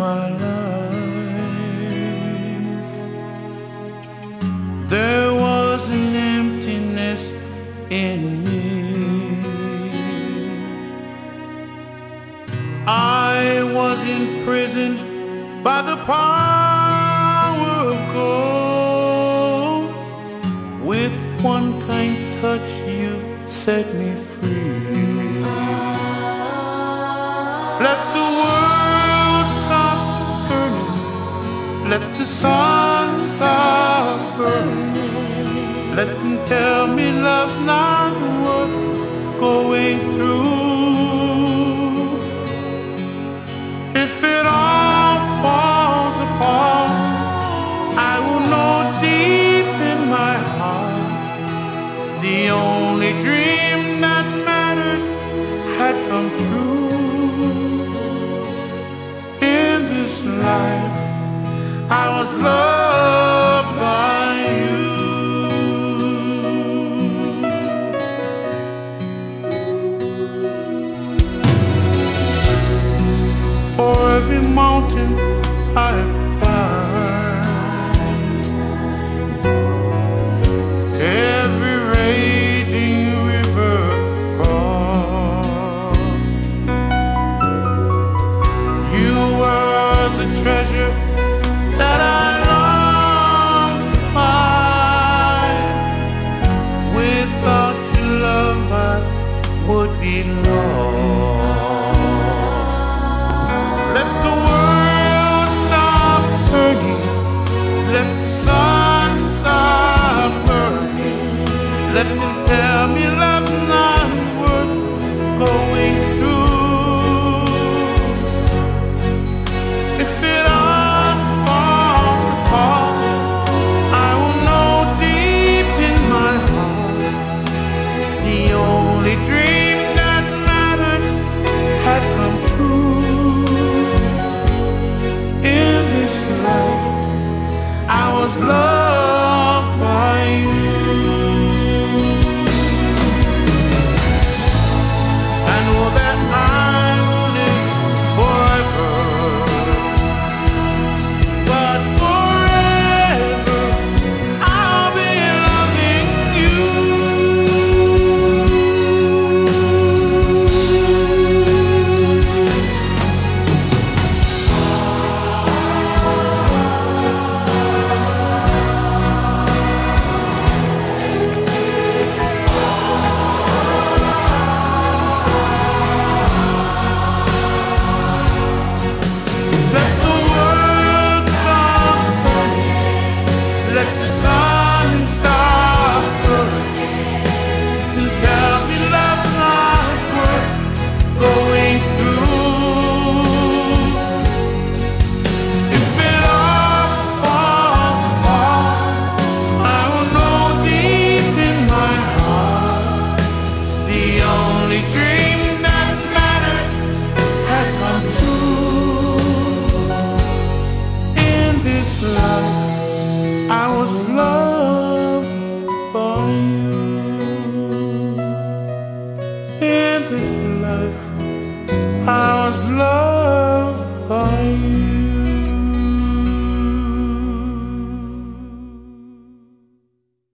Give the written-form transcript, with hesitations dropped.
my life. There was an emptiness in me. I was imprisoned by the power of gold. With one kind touch you set me free. Let the world stop turning, let the sun stop burning. Let them tell me love's not worth going through. If it all falls apart, I will know deep in my heart the only dream that mattered had come true. In this life, I was loved by you. For every mountain I've climbed, every raging river crossed, you were the treasure that I longed to find. Without your love I would be lost. Let the world stop turning, let the sun stop burning. Let them tell me love's not worth going through. If it all falls apart, I will know deep in my heart the only dream that mattered had come true. In this life, I was loved by you. I know that I will live forever, but forever I'll be loving you. Let the world stop turning, let the sun stop burning, and tell me love's not worth going through. If it all falls apart, I will know deep in my heart the only dream that matters has come true. In this life, I was loved